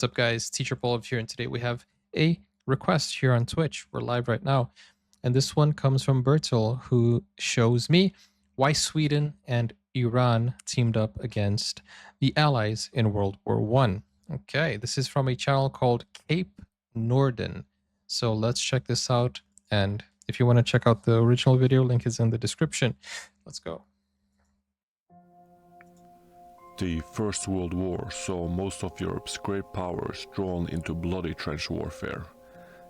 What's up, guys? Teacher Paul here, and today we have a request here on Twitch. We're live right now, and this one comes from Bertil, who shows me why Sweden and Iran teamed up against the Allies in World War One. Okay, this is from a channel called Cape Norden. So let's check this out, and if you want to check out the original video, link is in the description. Let's go. The First World War saw most of Europe's great powers drawn into bloody trench warfare.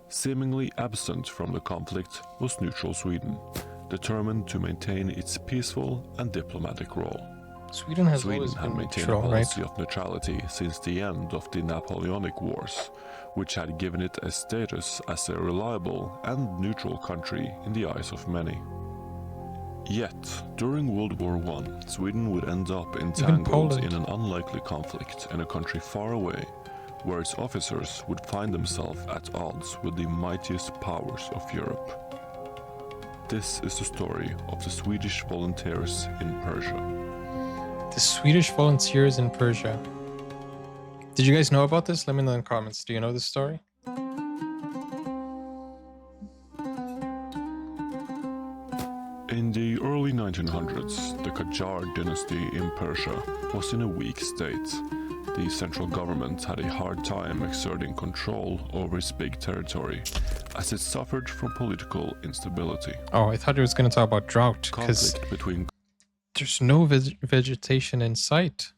Seemingly absent from the conflict was neutral Sweden, determined to maintain its peaceful and diplomatic role. Sweden had maintained neutral, a policy right? of neutrality since the end of the Napoleonic Wars, which had given it a status as a reliable and neutral country in the eyes of many. Yet, during World War I, Sweden would end up entangled in an unlikely conflict in a country far away, where its officers would find themselves at odds with the mightiest powers of Europe. This is the story of the Swedish volunteers in Persia. The Swedish volunteers in Persia. Did you guys know about this? Let me know in the comments. Do you know this story? In the early 1900s, the Qajar dynasty in Persia was in a weak state. The central government had a hard time exerting control over its big territory, as it suffered from political instability. Oh, I thought it was going to talk about drought, because there's no vegetation in sight.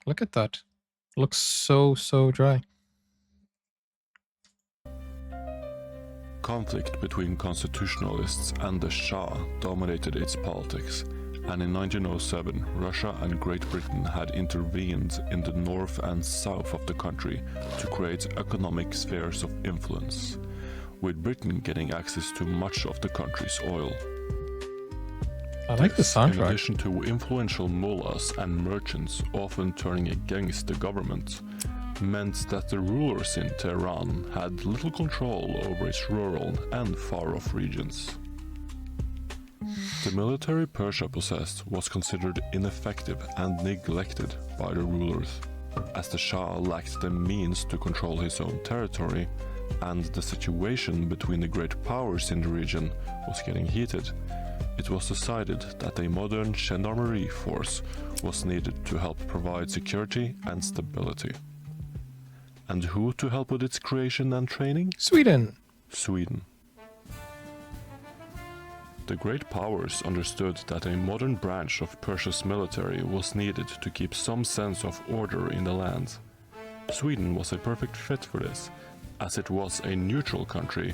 Look at that. It looks so dry. Conflict between constitutionalists and the Shah dominated its politics, and in 1907 Russia and Great Britain had intervened in the north and south of the country to create economic spheres of influence, with Britain getting access to much of the country's oil. I like the soundtrack. In addition to influential mullahs and merchants often turning against the government, meant that the rulers in Tehran had little control over its rural and far-off regions. The military Persia possessed was considered ineffective and neglected by the rulers, as the Shah lacked the means to control his own territory, and the situation between the great powers in the region was getting heated. It was decided that a modern gendarmerie force was needed to help provide security and stability. And who to help with its creation and training? Sweden! Sweden. The great powers understood that a modern branch of Persia's military was needed to keep some sense of order in the land. Sweden was a perfect fit for this, as it was a neutral country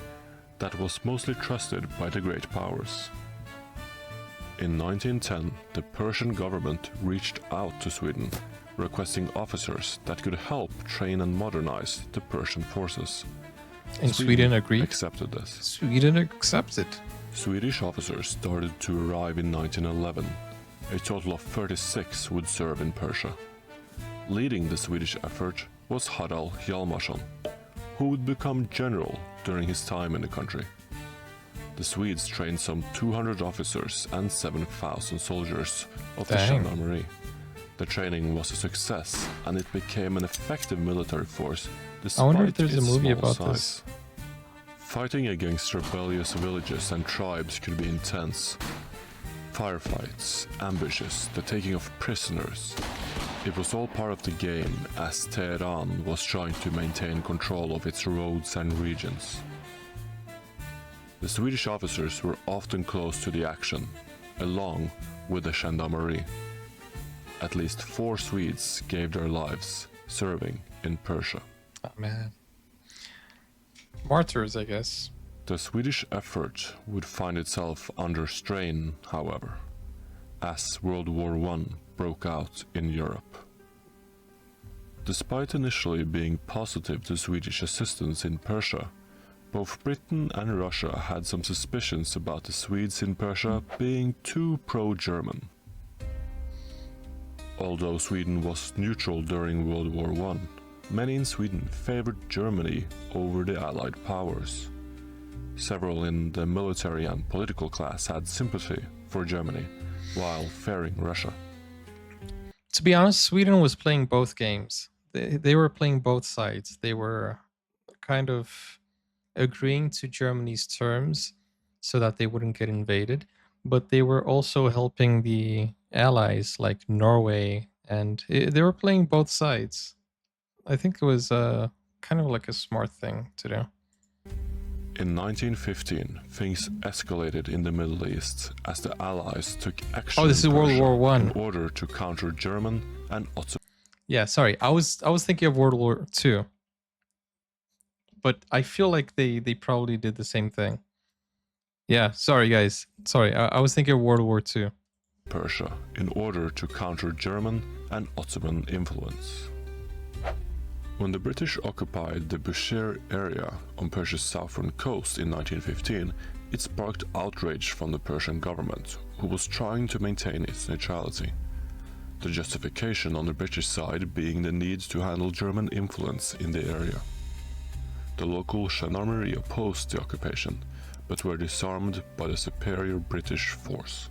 that was mostly trusted by the great powers. In 1910, the Persian government reached out to Sweden, requesting officers that could help train and modernize the Persian forces. And Sweden agreed? Accepted this. Sweden accepted. Swedish officers started to arrive in 1911. A total of 36 would serve in Persia. Leading the Swedish effort was Harald Hjalmarsson, who would become general during his time in the country. The Swedes trained some 200 officers and 7,000 soldiers of the gendarmerie. The training was a success, and it became an effective military force despite I wonder if there's its a movie small about size. this. Fighting against rebellious villages and tribes could be intense. Firefights, ambushes, the taking of prisoners. It was all part of the game, as Tehran was trying to maintain control of its roads and regions. The Swedish officers were often close to the action, along with the gendarmerie. At least 4 Swedes gave their lives serving in Persia. Oh man. Martyrs, I guess. The Swedish effort would find itself under strain, however, as World War I broke out in Europe. Despite initially being positive to Swedish assistance in Persia, both Britain and Russia had some suspicions about the Swedes in Persia being too pro-German. Although Sweden was neutral during World War I, many in Sweden favored Germany over the Allied powers. Several in the military and political class had sympathy for Germany, while fearing Russia. To be honest, Sweden was playing both games. they were playing both sides. They were kind of agreeing to Germany's terms so that they wouldn't get invaded, but they were also helping the allies like Norway, and they were playing both sides. I think it was kind of like a smart thing to do. In 1915, things escalated in the Middle East as the Allies took action Oh, this is in World Persia War One. in order to counter German and Ottoman. Yeah, sorry. I was thinking of World War Two, but I feel like they probably did the same thing. Yeah, sorry guys. Sorry, I was thinking of World War Two. Persia in order to counter German and Ottoman influence. When the British occupied the Bushehr area on Persia's southern coast in 1915, it sparked outrage from the Persian government, who was trying to maintain its neutrality. The justification on the British side being the need to handle German influence in the area. The local gendarmerie opposed the occupation, but were disarmed by the superior British force.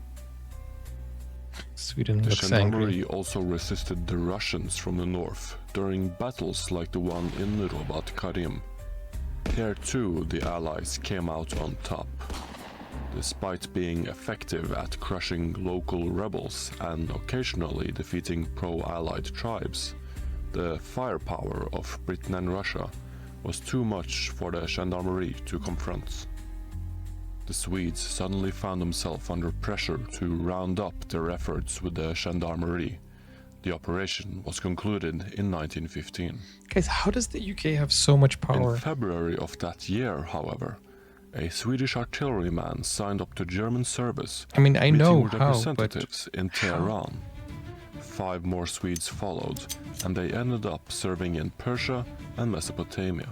Sweden The looks gendarmerie angry. also resisted the Russians from the north during battles like the one in Robat Karim. Here too the Allies came out on top. Despite being effective at crushing local rebels and occasionally defeating pro-Allied tribes, the firepower of Britain and Russia was too much for the gendarmerie to confront. The Swedes suddenly found themselves under pressure to round up their efforts with the gendarmerie. The operation was concluded in 1915. Guys, how does the UK have so much power? In February of that year, however, a Swedish artilleryman signed up to German service, I mean, I meeting know with how, representatives but in Tehran. 5 more Swedes followed, and they ended up serving in Persia and Mesopotamia.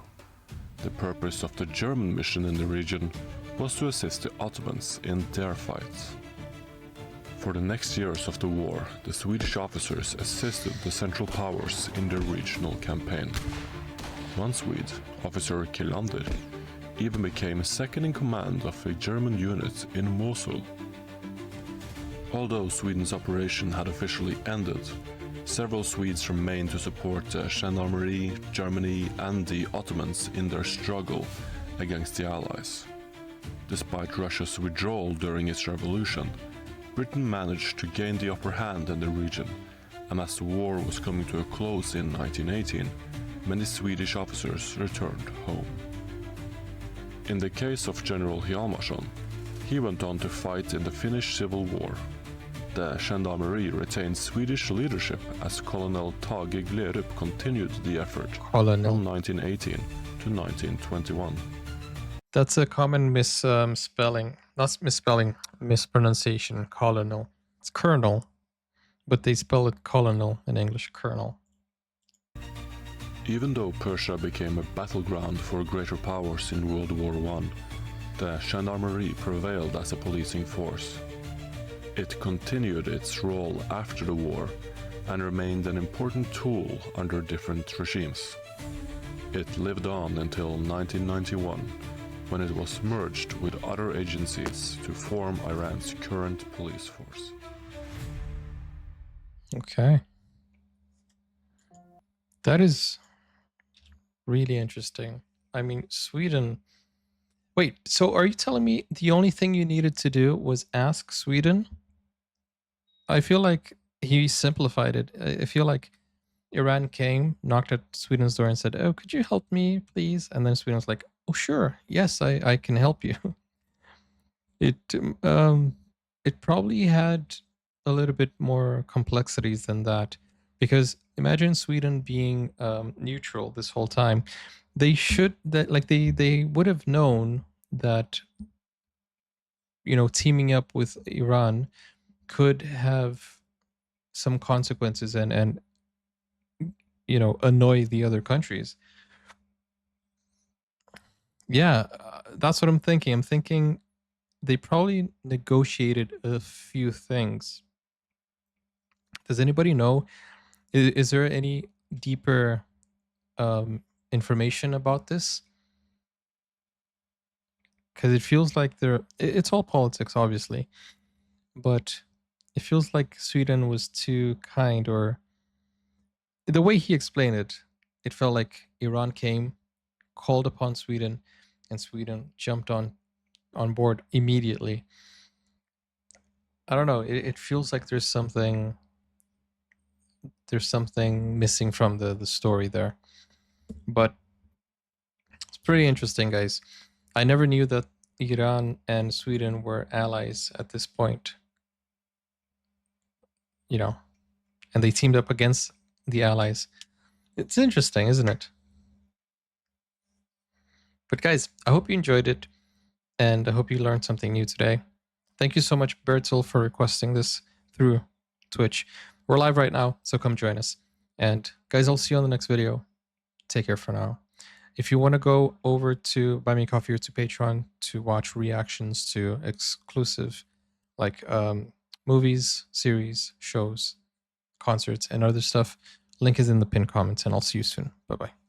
The purpose of the German mission in the region was to assist the Ottomans in their fights. For the next years of the war, the Swedish officers assisted the Central Powers in their regional campaign. One Swede, Officer Kilander, even became second in command of a German unit in Mosul. Although Sweden's operation had officially ended, several Swedes remained to support the Gendarmerie, Germany and the Ottomans in their struggle against the Allies. Despite Russia's withdrawal during its revolution, Britain managed to gain the upper hand in the region, and as the war was coming to a close in 1918, many Swedish officers returned home. In the case of General Hjalmarsson, he went on to fight in the Finnish Civil War. The Gendarmerie retained Swedish leadership as Colonel Tage Glerup continued the effort from 1918 to 1921. That's a common misspelling. Not misspelling, mispronunciation. Colonel. It's colonel, but they spell it colonel in English. Colonel. Even though Persia became a battleground for greater powers in World War I, the Gendarmerie prevailed as a policing force. It continued its role after the war and remained an important tool under different regimes. It lived on until 1991, when it was merged with other agencies to form Iran's current police force. Okay. That is really interesting. I mean, Sweden. Wait, so are you telling me the only thing you needed to do was ask Sweden? I feel like he simplified it. I feel like Iran came, knocked at Sweden's door and said, "Oh, could you help me, please?" And then Sweden was like, "Oh, sure. Yes, I can help you." It it probably had a little bit more complexities than that, because imagine Sweden being neutral this whole time. They should that like they would have known that, you know, teaming up with Iran could have some consequences and you know, annoy the other countries. Yeah, that's what I'm thinking. I'm thinking they probably negotiated a few things. Does anybody know? Is there any deeper information about this? Because it feels like it's all politics, obviously, but it feels like Sweden was too kind, or the way he explained it, it felt like Iran came, called upon Sweden, and Sweden jumped on board immediately. I don't know. It feels like there's something missing from the story there, but it's pretty interesting, guys. I never knew that Iran and Sweden were allies at this point. You know, and they teamed up against the allies. It's interesting, isn't it? But guys, I hope you enjoyed it, and I hope you learned something new today. Thank you so much, Bertil, for requesting this through Twitch. We're live right now, so come join us. And guys, I'll see you on the next video. Take care for now. If you want to go over to Buy Me Coffee or to Patreon to watch reactions to exclusive like movies, series, shows, concerts, and other stuff, link is in the pinned comments, and I'll see you soon. Bye-bye.